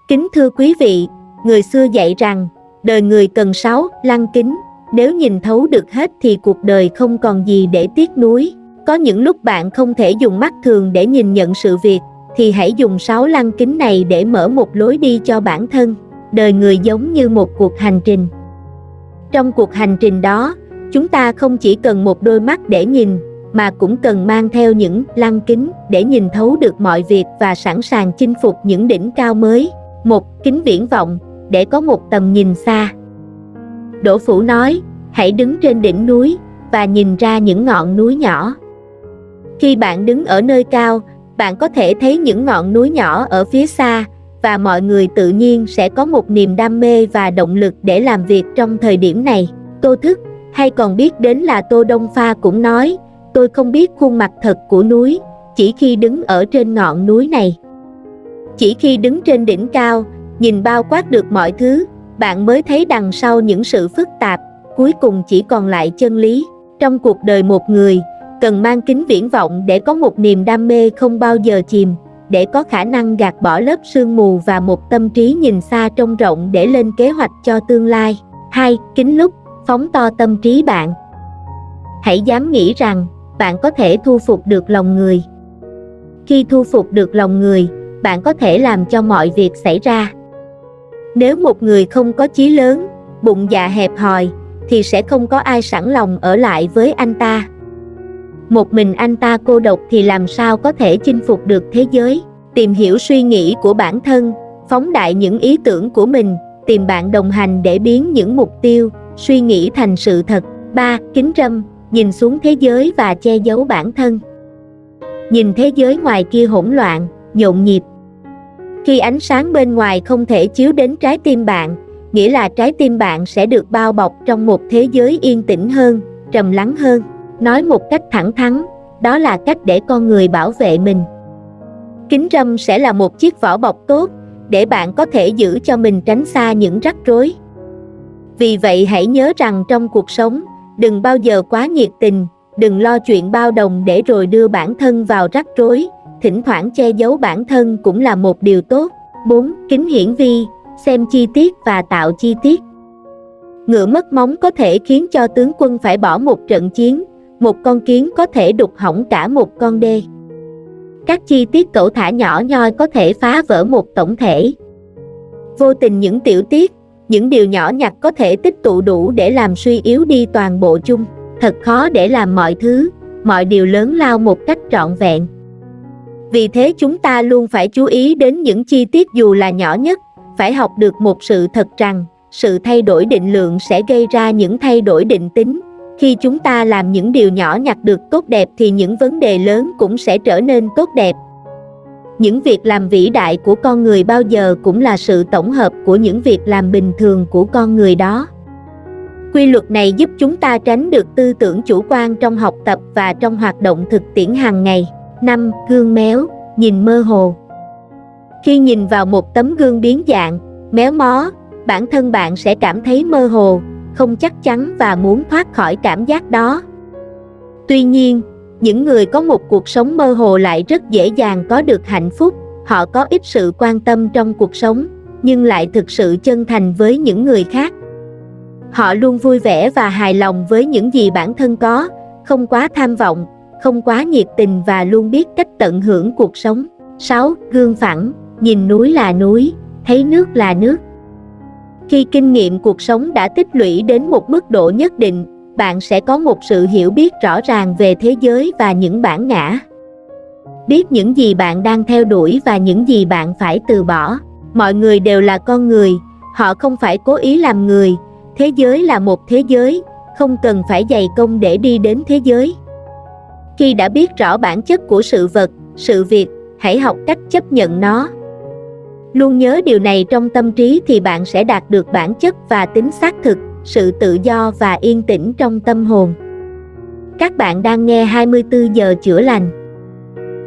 Kính thưa quý vị, người xưa dạy rằng, đời người cần 6 lăng kính, nếu nhìn thấu được hết thì cuộc đời không còn gì để tiếc nuối. Có những lúc bạn không thể dùng mắt thường để nhìn nhận sự việc, thì hãy dùng 6 lăng kính này để mở một lối đi cho bản thân. Đời người giống như một cuộc hành trình. Trong cuộc hành trình đó, chúng ta không chỉ cần một đôi mắt để nhìn, mà cũng cần mang theo những lăng kính để nhìn thấu được mọi việc và sẵn sàng chinh phục những đỉnh cao mới. Một kính viễn vọng, để có một tầm nhìn xa. Đỗ Phủ nói, hãy đứng trên đỉnh núi và nhìn ra những ngọn núi nhỏ. Khi bạn đứng ở nơi cao, bạn có thể thấy những ngọn núi nhỏ ở phía xa, và mọi người tự nhiên sẽ có một niềm đam mê và động lực để làm việc trong thời điểm này. Tô Thức, hay còn biết đến là Tô Đông Pha cũng nói, tôi không biết khuôn mặt thật của núi, chỉ khi đứng ở trên ngọn núi này. Chỉ khi đứng trên đỉnh cao, nhìn bao quát được mọi thứ, bạn mới thấy đằng sau những sự phức tạp, cuối cùng chỉ còn lại chân lý. Trong cuộc đời một người, cần mang kính viễn vọng để có một niềm đam mê không bao giờ chìm, để có khả năng gạt bỏ lớp sương mù và một tâm trí nhìn xa trông rộng để lên kế hoạch cho tương lai. 2. Kính lúc, phóng to tâm trí bạn. Hãy dám nghĩ rằng, bạn có thể thu phục được lòng người. Khi thu phục được lòng người, bạn có thể làm cho mọi việc xảy ra. Nếu một người không có chí lớn, bụng dạ hẹp hòi, thì sẽ không có ai sẵn lòng ở lại với anh ta. Một mình anh ta cô độc thì làm sao có thể chinh phục được thế giới. Tìm hiểu suy nghĩ của bản thân, phóng đại những ý tưởng của mình, tìm bạn đồng hành để biến những mục tiêu, suy nghĩ thành sự thật. 3. Kính râm, nhìn xuống thế giới và che giấu bản thân. Nhìn thế giới ngoài kia hỗn loạn, nhộn nhịp. Khi ánh sáng bên ngoài không thể chiếu đến trái tim bạn, nghĩa là trái tim bạn sẽ được bao bọc trong một thế giới yên tĩnh hơn, trầm lắng hơn. Nói một cách thẳng thắn, đó là cách để con người bảo vệ mình. Kính râm sẽ là một chiếc vỏ bọc tốt, để bạn có thể giữ cho mình tránh xa những rắc rối. Vì vậy hãy nhớ rằng trong cuộc sống, đừng bao giờ quá nhiệt tình, đừng lo chuyện bao đồng để rồi đưa bản thân vào rắc rối, thỉnh thoảng che giấu bản thân cũng là một điều tốt. 4. Kính hiển vi, xem chi tiết và tạo chi tiết. Ngựa mất móng có thể khiến cho tướng quân phải bỏ một trận chiến, một con kiến có thể đục hỏng cả một con đê. Các chi tiết cẩu thả nhỏ nhoi có thể phá vỡ một tổng thể. Vô tình những tiểu tiết, những điều nhỏ nhặt có thể tích tụ đủ để làm suy yếu đi toàn bộ chung. Thật khó để làm mọi thứ, mọi điều lớn lao một cách trọn vẹn. Vì thế chúng ta luôn phải chú ý đến những chi tiết dù là nhỏ nhất, phải học được một sự thật rằng, sự thay đổi định lượng sẽ gây ra những thay đổi định tính. Khi chúng ta làm những điều nhỏ nhặt được tốt đẹp thì những vấn đề lớn cũng sẽ trở nên tốt đẹp. Những việc làm vĩ đại của con người bao giờ cũng là sự tổng hợp của những việc làm bình thường của con người đó. Quy luật này giúp chúng ta tránh được tư tưởng chủ quan trong học tập và trong hoạt động thực tiễn hàng ngày. 5. Gương méo, nhìn mơ hồ. Khi nhìn vào một tấm gương biến dạng, méo mó, bản thân bạn sẽ cảm thấy mơ hồ, không chắc chắn và muốn thoát khỏi cảm giác đó. Tuy nhiên, những người có một cuộc sống mơ hồ lại rất dễ dàng có được hạnh phúc. Họ có ít sự quan tâm trong cuộc sống, nhưng lại thực sự chân thành với những người khác. Họ luôn vui vẻ và hài lòng với những gì bản thân có, không quá tham vọng, không quá nhiệt tình và luôn biết cách tận hưởng cuộc sống. 6. Gương phẳng, nhìn núi là núi, thấy nước là nước. Khi kinh nghiệm cuộc sống đã tích lũy đến một mức độ nhất định, bạn sẽ có một sự hiểu biết rõ ràng về thế giới và những bản ngã. Biết những gì bạn đang theo đuổi và những gì bạn phải từ bỏ. Mọi người đều là con người, họ không phải cố ý làm người. Thế giới là một thế giới, không cần phải dày công để đi đến thế giới. Khi đã biết rõ bản chất của sự vật, sự việc, hãy học cách chấp nhận nó. Luôn nhớ điều này trong tâm trí thì bạn sẽ đạt được bản chất và tính xác thực, sự tự do và yên tĩnh trong tâm hồn. Các bạn đang nghe 24 giờ chữa lành.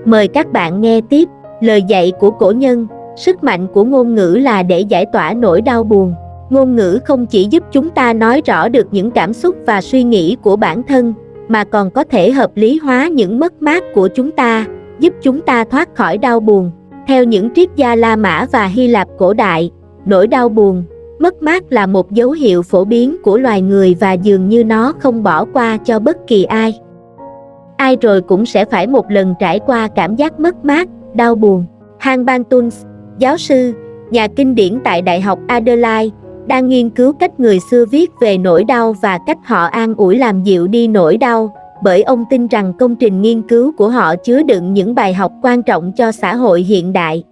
Mời các bạn nghe tiếp lời dạy của cổ nhân. Sức mạnh của ngôn ngữ là để giải tỏa nỗi đau buồn. Ngôn ngữ không chỉ giúp chúng ta nói rõ được những cảm xúc và suy nghĩ của bản thân, mà còn có thể hợp lý hóa những mất mát của chúng ta, giúp chúng ta thoát khỏi đau buồn. Theo những triết gia La Mã và Hy Lạp cổ đại, nỗi đau buồn, mất mát là một dấu hiệu phổ biến của loài người và dường như nó không bỏ qua cho bất kỳ ai. Ai rồi cũng sẽ phải một lần trải qua cảm giác mất mát, đau buồn. Hans Bantuns, giáo sư, nhà kinh điển tại Đại học Adelaide, đang nghiên cứu cách người xưa viết về nỗi đau và cách họ an ủi làm dịu đi nỗi đau, bởi ông tin rằng công trình nghiên cứu của họ chứa đựng những bài học quan trọng cho xã hội hiện đại.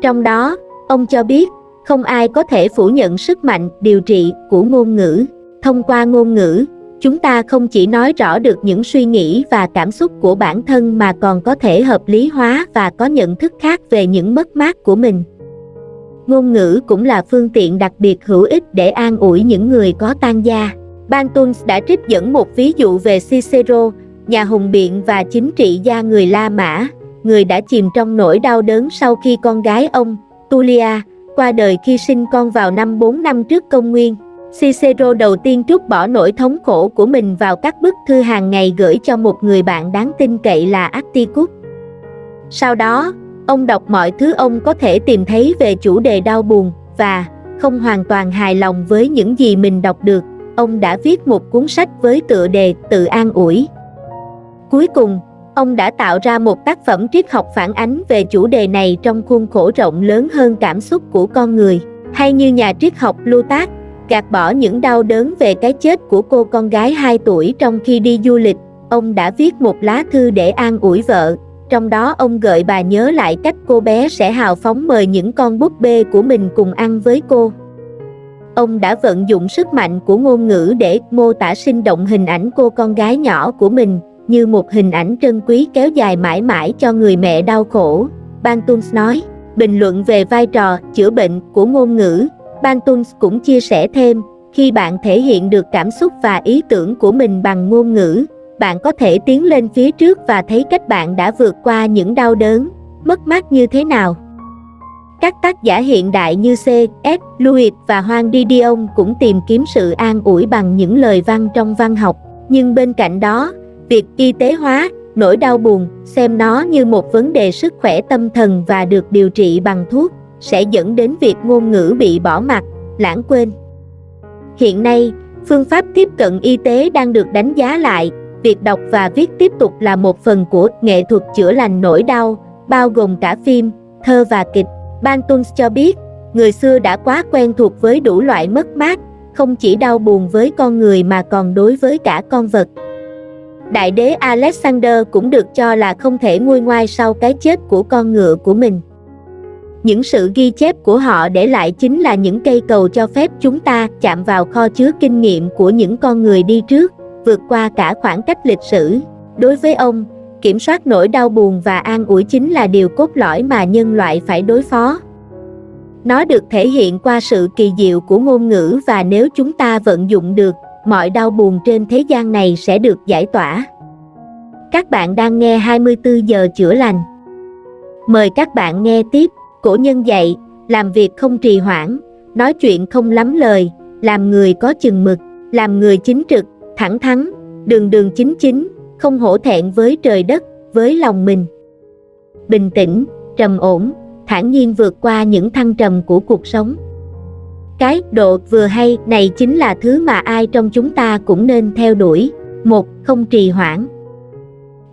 Trong đó, ông cho biết, không ai có thể phủ nhận sức mạnh điều trị của ngôn ngữ. Thông qua ngôn ngữ, chúng ta không chỉ nói rõ được những suy nghĩ và cảm xúc của bản thân mà còn có thể hợp lý hóa và có nhận thức khác về những mất mát của mình. Ngôn ngữ cũng là phương tiện đặc biệt hữu ích để an ủi những người có tang gia. Bantuns đã trích dẫn một ví dụ về Cicero, nhà hùng biện và chính trị gia người La Mã, người đã chìm trong nỗi đau đớn sau khi con gái ông, Tullia, qua đời khi sinh con vào năm 4 năm trước công nguyên. Cicero đầu tiên trút bỏ nỗi thống khổ của mình vào các bức thư hàng ngày gửi cho một người bạn đáng tin cậy là Atticus. Sau đó, ông đọc mọi thứ ông có thể tìm thấy về chủ đề đau buồn, và, không hoàn toàn hài lòng với những gì mình đọc được, ông đã viết một cuốn sách với tựa đề Tự an ủi. Cuối cùng, ông đã tạo ra một tác phẩm triết học phản ánh về chủ đề này trong khuôn khổ rộng lớn hơn cảm xúc của con người. Hay như nhà triết học Plutarch, gạt bỏ những đau đớn về cái chết của cô con gái 2 tuổi trong khi đi du lịch, ông đã viết một lá thư để an ủi vợ, trong đó ông gợi bà nhớ lại cách cô bé sẽ hào phóng mời những con búp bê của mình cùng ăn với cô. Ông đã vận dụng sức mạnh của ngôn ngữ để mô tả sinh động hình ảnh cô con gái nhỏ của mình, như một hình ảnh trân quý kéo dài mãi mãi cho người mẹ đau khổ. Bantuns nói, bình luận về vai trò chữa bệnh của ngôn ngữ, Bantuns cũng chia sẻ thêm, khi bạn thể hiện được cảm xúc và ý tưởng của mình bằng ngôn ngữ, bạn có thể tiến lên phía trước và thấy cách bạn đã vượt qua những đau đớn, mất mát như thế nào. Các tác giả hiện đại như C.S. Lewis và Juan Didion cũng tìm kiếm sự an ủi bằng những lời văn trong văn học, nhưng bên cạnh đó, việc y tế hóa nỗi đau buồn, xem nó như một vấn đề sức khỏe tâm thần và được điều trị bằng thuốc, sẽ dẫn đến việc ngôn ngữ bị bỏ mặc, lãng quên. Hiện nay, phương pháp tiếp cận y tế đang được đánh giá lại, việc đọc và viết tiếp tục là một phần của nghệ thuật chữa lành nỗi đau, bao gồm cả phim, thơ và kịch. Bantuns cho biết, người xưa đã quá quen thuộc với đủ loại mất mát, không chỉ đau buồn với con người mà còn đối với cả con vật. Đại đế Alexander cũng được cho là không thể nguôi ngoai sau cái chết của con ngựa của mình. Những sự ghi chép của họ để lại chính là những cây cầu cho phép chúng ta chạm vào kho chứa kinh nghiệm của những con người đi trước, vượt qua cả khoảng cách lịch sử. Đối với ông, kiểm soát nỗi đau buồn và an ủi chính là điều cốt lõi mà nhân loại phải đối phó. Nó được thể hiện qua sự kỳ diệu của ngôn ngữ, và nếu chúng ta vận dụng được, mọi đau buồn trên thế gian này sẽ được giải tỏa. Các bạn đang nghe 24 giờ chữa lành. Mời các bạn nghe tiếp. Cổ nhân dạy, làm việc không trì hoãn, nói chuyện không lắm lời, làm người có chừng mực, làm người chính trực, thẳng thắn, đường đường chính chính, không hổ thẹn với trời đất, với lòng mình. Bình tĩnh, trầm ổn, thản nhiên vượt qua những thăng trầm của cuộc sống. Cái độ vừa hay này chính là thứ mà ai trong chúng ta cũng nên theo đuổi. 1. Không trì hoãn.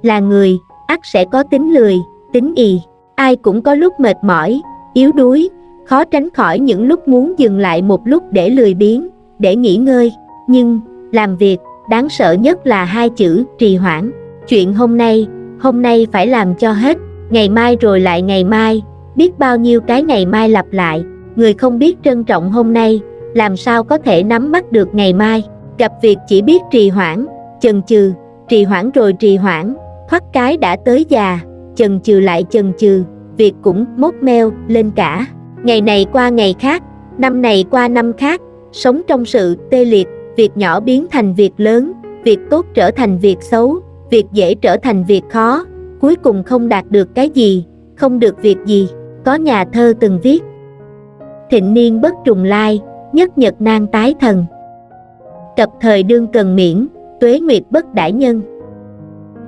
Là người, ắt sẽ có tính lười, tính ì. Ai cũng có lúc mệt mỏi, yếu đuối, khó tránh khỏi những lúc muốn dừng lại một lúc để lười biếng, để nghỉ ngơi. Nhưng, làm việc, đáng sợ nhất là 2 chữ trì hoãn. Chuyện hôm nay phải làm cho hết, ngày mai rồi lại ngày mai, biết bao nhiêu cái ngày mai lặp lại. Người không biết trân trọng hôm nay, làm sao có thể nắm bắt được ngày mai. Gặp việc chỉ biết trì hoãn, chần chừ, trì hoãn rồi trì hoãn, thoát cái đã tới già, chần chừ lại chần chừ, việc cũng mốt meo lên cả. Ngày này qua ngày khác, năm này qua năm khác, sống trong sự tê liệt, việc nhỏ biến thành việc lớn, việc tốt trở thành việc xấu, việc dễ trở thành việc khó, cuối cùng không đạt được cái gì, không được việc gì. Có nhà thơ từng viết: thịnh niên bất trùng lai, nhất nhật nan tái thần. Cập thời đương cần miễn, tuế nguyệt bất đãi nhân.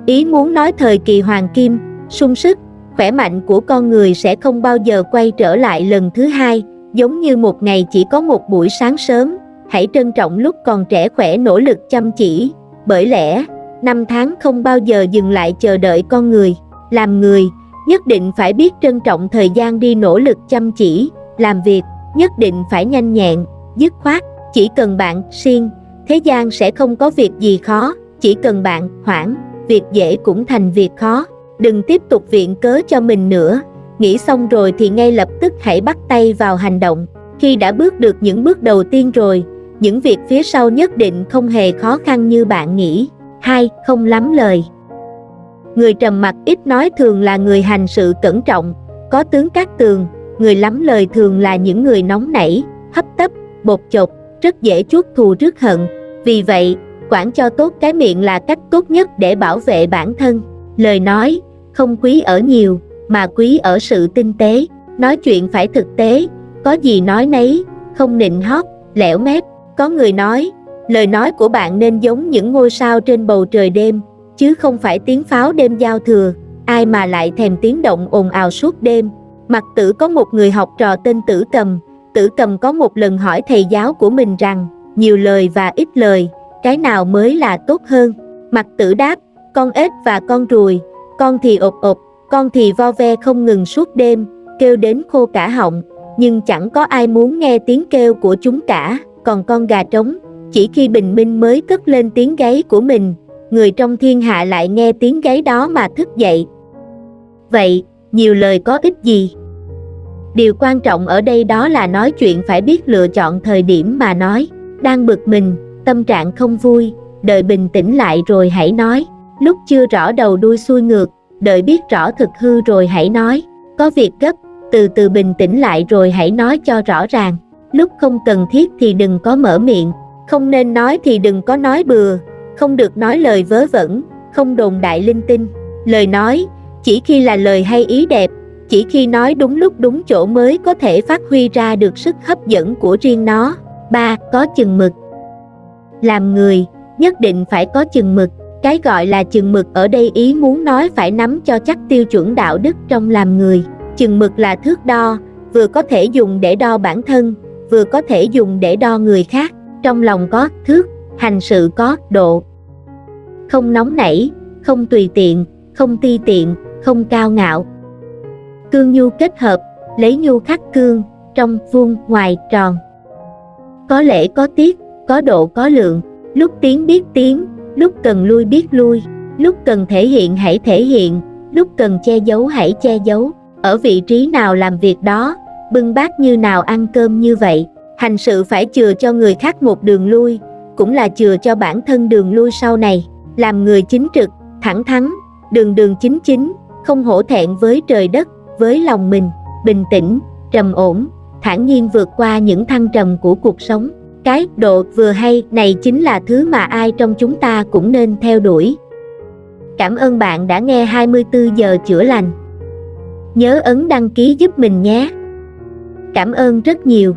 Ý muốn nói thời kỳ hoàng kim, sung sức, khỏe mạnh của con người sẽ không bao giờ quay trở lại lần thứ hai, giống như một ngày chỉ có một buổi sáng sớm, hãy trân trọng lúc còn trẻ khỏe nỗ lực chăm chỉ, bởi lẽ, năm tháng không bao giờ dừng lại chờ đợi con người. Làm người, nhất định phải biết trân trọng thời gian đi nỗ lực chăm chỉ, làm việc, nhất định phải nhanh nhẹn, dứt khoát, chỉ cần bạn siêng, thế gian sẽ không có việc gì khó, chỉ cần bạn hoãn, việc dễ cũng thành việc khó. Đừng tiếp tục viện cớ cho mình nữa, nghĩ xong rồi thì ngay lập tức hãy bắt tay vào hành động. Khi đã bước được những bước đầu tiên rồi, những việc phía sau nhất định không hề khó khăn như bạn nghĩ. 2. Không lắm lời. Người trầm mặc ít nói thường là người hành sự cẩn trọng, có tướng cát tường. Người lắm lời thường là những người nóng nảy, hấp tấp, bột chột, rất dễ chuốc thù rước hận. Vì vậy, quản cho tốt cái miệng là cách tốt nhất để bảo vệ bản thân. Lời nói, không quý ở nhiều, mà quý ở sự tinh tế. Nói chuyện phải thực tế, có gì nói nấy, không nịnh hót, lẻo mép. Có người nói, lời nói của bạn nên giống những ngôi sao trên bầu trời đêm, chứ không phải tiếng pháo đêm giao thừa. Ai mà lại thèm tiếng động ồn ào suốt đêm. Mặc Tử có một người học trò tên Tử Cầm. Tử Cầm có một lần hỏi thầy giáo của mình rằng, nhiều lời và ít lời, cái nào mới là tốt hơn? Mặc Tử đáp, con ếch và con ruồi, con thì ộp ộp, con thì vo ve không ngừng suốt đêm, kêu đến khô cả họng, nhưng chẳng có ai muốn nghe tiếng kêu của chúng cả. Còn con gà trống, chỉ khi bình minh mới cất lên tiếng gáy của mình, người trong thiên hạ lại nghe tiếng gáy đó mà thức dậy. Vậy, nhiều lời có ích gì? Điều quan trọng ở đây đó là nói chuyện phải biết lựa chọn thời điểm mà nói. Đang bực mình, tâm trạng không vui, đợi bình tĩnh lại rồi hãy nói. Lúc chưa rõ đầu đuôi xuôi ngược, đợi biết rõ thực hư rồi hãy nói. Có việc gấp, từ từ bình tĩnh lại rồi hãy nói cho rõ ràng. Lúc không cần thiết thì đừng có mở miệng, không nên nói thì đừng có nói bừa, không được nói lời vớ vẩn, không đồn đại linh tinh. Lời nói, chỉ khi là lời hay ý đẹp, chỉ khi nói đúng lúc đúng chỗ mới có thể phát huy ra được sức hấp dẫn của riêng nó. 3. Có chừng mực. Làm người, nhất định phải có chừng mực. Cái gọi là chừng mực ở đây ý muốn nói phải nắm cho chắc tiêu chuẩn đạo đức trong làm người. Chừng mực là thước đo, vừa có thể dùng để đo bản thân, vừa có thể dùng để đo người khác. Trong lòng có thước, hành sự có độ. Không nóng nảy, không tùy tiện, không ti tiện, không cao ngạo. Cương nhu kết hợp, lấy nhu khắc cương, trong vuông ngoài tròn. Có lễ có tiết, có độ có lượng, lúc tiến biết tiến, lúc cần lui biết lui, lúc cần thể hiện hãy thể hiện, lúc cần che giấu hãy che giấu. Ở vị trí nào làm việc đó, bưng bát như nào ăn cơm như vậy. Hành sự phải chừa cho người khác một đường lui, cũng là chừa cho bản thân đường lui sau này. Làm người chính trực, thẳng thắn, đường đường chính chính, không hổ thẹn với trời đất, với lòng mình, bình tĩnh, trầm ổn, thản nhiên vượt qua những thăng trầm của cuộc sống. Cái độ vừa hay này chính là thứ mà ai trong chúng ta cũng nên theo đuổi. Cảm ơn bạn đã nghe 24 giờ chữa lành. Nhớ ấn đăng ký giúp mình nhé. Cảm ơn rất nhiều.